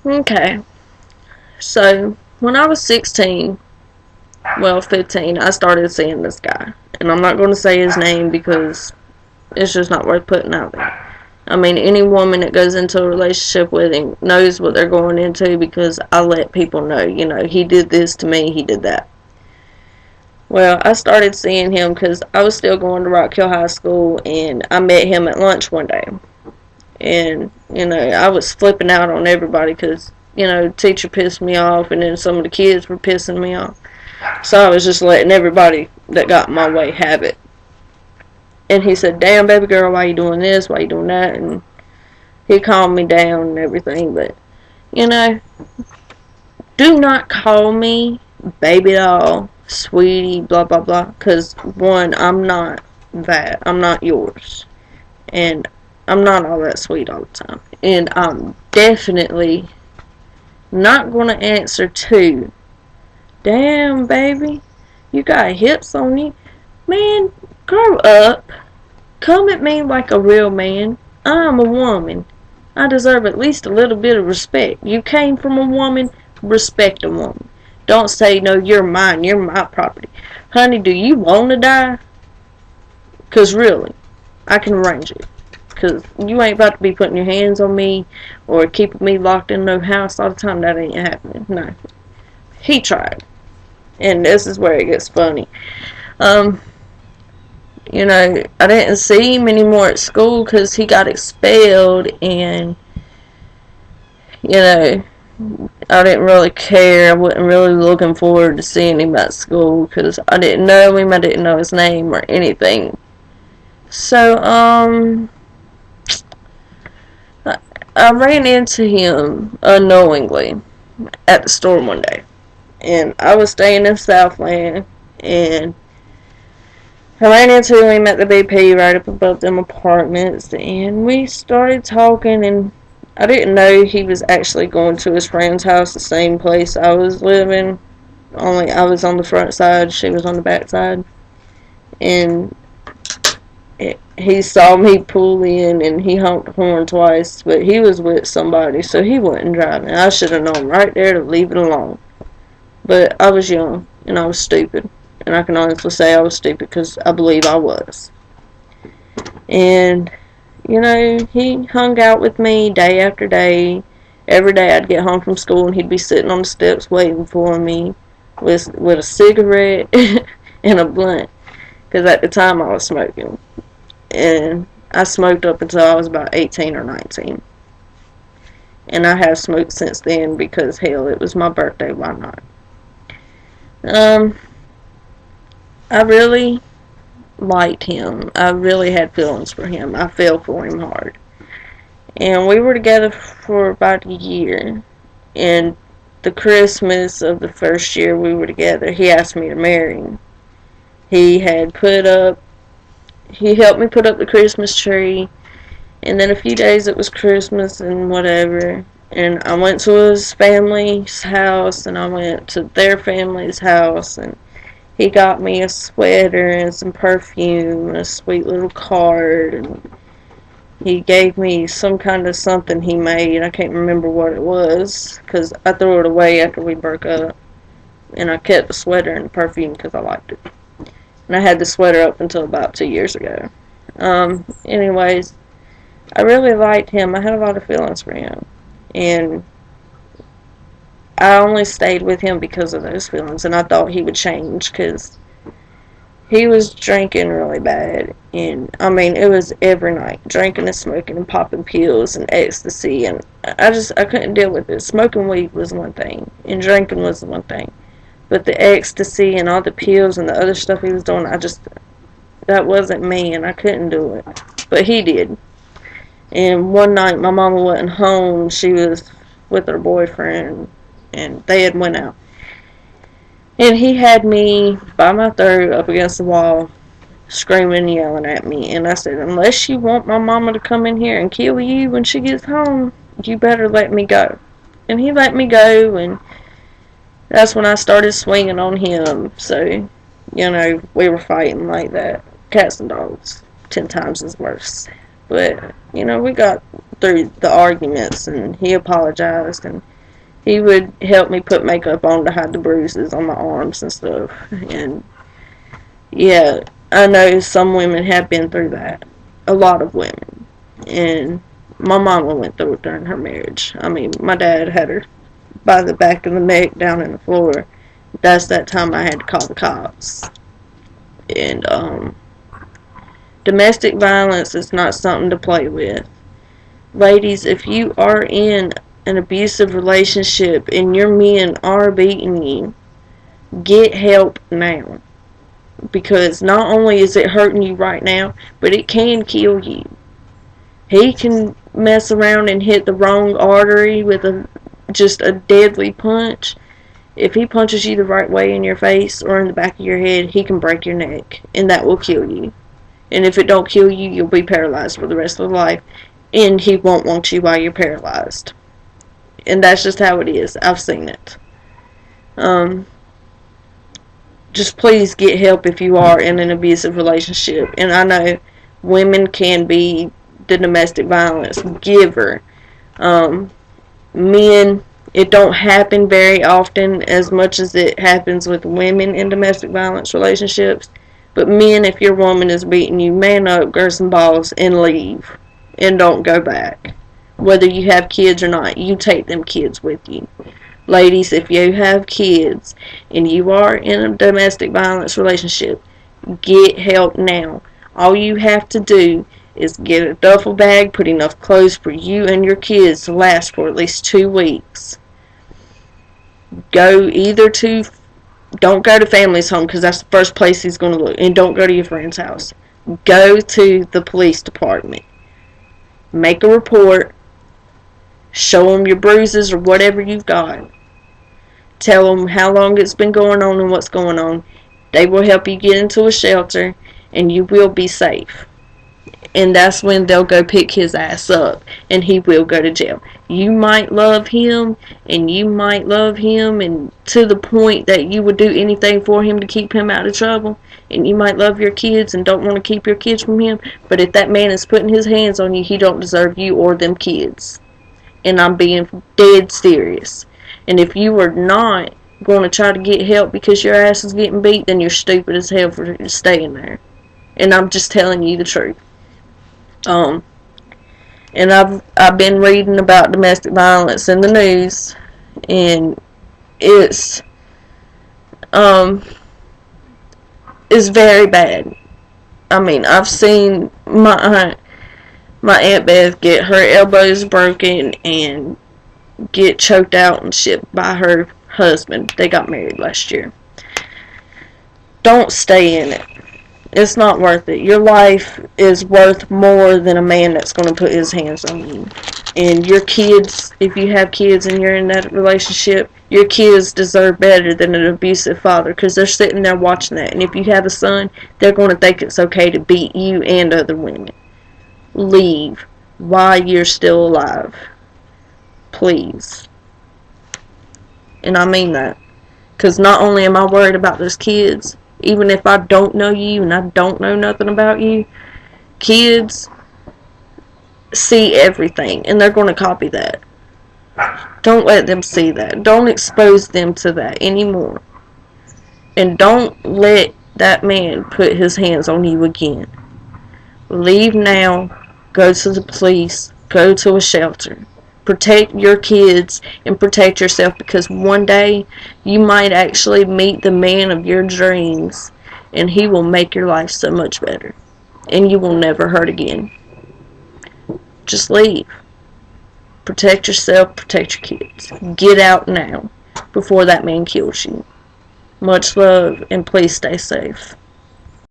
Okay. So, when I was 16, well, 15, I started seeing this guy. And I'm not going to say his name because it's just not worth putting out there. I mean, any woman that goes into a relationship with him knows what they're going into because I let people know, he did this to me, he did that. Well, I started seeing him because I was still going to Rock Hill High School, and I met him at lunch one day. And, I was flipping out on everybody because, teacher pissed me off, and then some of the kids were pissing me off. So I was just letting everybody that got in my way have it. And he said, "Damn, baby girl, why you doing this? Why you doing that?" And he calmed me down and everything. But, you know, do not call me baby doll, sweetie, blah, blah, blah. Because, one, I'm not that. I'm not yours. And I'm not all that sweet all the time. And I'm definitely not going to answer to, "Damn, baby, you got hips on you." Man, grow up. Come at me like a real man. I'm a woman. I deserve at least a little bit of respect. You came from a woman, respect a woman. Don't say, "No, you're mine, you're my property." Honey, do you want to die? Because really, I can arrange it. Because you ain't about to be putting your hands on me or keeping me locked in no house all the time. That ain't happening. No. He tried. And this is where it gets funny. I didn't see him anymore at school because he got expelled, and, I didn't really care. I wasn't really looking forward to seeing him at school because I didn't know him. I didn't know his name or anything. So, I ran into him unknowingly at the store one day. And I was staying in Southland, and I ran into him at the BP right up above them apartments, and we started talking, and I didn't know he was actually going to his friend's house, the same place I was living, only I was on the front side, she was on the back side, and he saw me pull in, and he honked the horn twice, but he was with somebody, so he wasn't driving. I should have known right there to leave it alone, but I was young, and I was stupid. And I can honestly say I was stupid because I believe I was. And, he hung out with me day after day. Every day I'd get home from school and he'd be sitting on the steps waiting for me with a cigarette and a blunt. Because at the time I was smoking. And I smoked up until I was about 18 or 19. And I have smoked since then because, hell, it was my birthday, why not? I really liked him. I really had feelings for him. I fell for him hard. And we were together for about a year. And the Christmas of the first year we were together, he asked me to marry him. He helped me put up the Christmas tree. And then a few days it was Christmas and whatever. And I went to his family's house, and I went to their family's house, and he got me a sweater and some perfume and a sweet little card, and he gave me some kind of something he made. I can't remember what it was because I threw it away after we broke up, and I kept the sweater and the perfume because I liked it. And I had the sweater up until about 2 years ago. Anyways, I really liked him. I had a lot of feelings for him, and I only stayed with him because of those feelings, and I thought he would change because he was drinking really bad. And, I mean, it was every night, drinking and smoking and popping pills and ecstasy, and I couldn't deal with it. Smoking weed was one thing, and drinking was one thing. But the ecstasy and all the pills and the other stuff he was doing, that wasn't me, and I couldn't do it. But he did. And one night, my mama wasn't home. She was with her boyfriend, and they had went out. And he had me by my throat up against the wall, screaming and yelling at me. And I said, "Unless you want my mama to come in here and kill you when she gets home, you better let me go." And he let me go, and that's when I started swinging on him. So, we were fighting like that. Cats and dogs, 10 times as worse. But, we got through the arguments, and he apologized, and He would help me put makeup on to hide the bruises on my arms and stuff. And yeah, I know some women have been through that. A lot of women. And my mama went through it during her marriage. I mean, my dad had her by the back of the neck down in the floor. That's that time I had to call the cops. And domestic violence is not something to play with. Ladies, if you are in an abusive relationship and your men are beating you, get help now. Because not only is it hurting you right now, but it can kill you. He can mess around and hit the wrong artery with just a deadly punch. If he punches you the right way in your face or in the back of your head, he can break your neck, and that will kill you. And if it don't kill you, you'll be paralyzed for the rest of life, and he won't want you while you're paralyzed. And that's just how it is. I've seen it. Just please get help if you are in an abusive relationship. And I know women can be the domestic violence giver. Men, it don't happen very often as much as it happens with women in domestic violence relationships. But men, if your woman is beating you, man up, grow some balls, and leave. And don't go back. Whether you have kids or not, you take them kids with you. Ladies, if you have kids and you are in a domestic violence relationship, get help now. All you have to do is get a duffel bag, put enough clothes for you and your kids to last for at least 2 weeks. Don't go to family's home, because that's the first place he's going to look. And don't go to your friend's house. Go to the police department. Make a report. Show them your bruises or whatever you've got. Tell them how long it's been going on and what's going on. They will help you get into a shelter, and you will be safe. And that's when they'll go pick his ass up, and he will go to jail. You might love him, and to the point that you would do anything for him to keep him out of trouble. And you might love your kids and don't want to keep your kids from him. But if that man is putting his hands on you, he don't deserve you or them kids. And I'm being dead serious. And if you are not going to try to get help because your ass is getting beat, then you're stupid as hell for staying there. And I'm just telling you the truth. And I've been reading about domestic violence in the news, and it's very bad. I mean, I've seen my Aunt Beth get her elbows broken and get choked out and shit by her husband. They got married last year. Don't stay in it. It's not worth it. Your life is worth more than a man that's going to put his hands on you. And your kids, if you have kids and you're in that relationship, your kids deserve better than an abusive father, because they're sitting there watching that. And if you have a son, they're going to think it's okay to beat you and other women. Leave while you're still alive. Please. And I mean that. Because not only am I worried about those kids, even if I don't know you and I don't know nothing about you, kids see everything and they're going to copy that. Don't let them see that. Don't expose them to that anymore. And don't let that man put his hands on you again. Leave now. Go to the police. Go to a shelter. Protect your kids and protect yourself, because one day you might actually meet the man of your dreams, and he will make your life so much better, and you will never hurt again. Just leave. Protect yourself, protect your kids. Get out now before that man kills you. Much love, and please stay safe.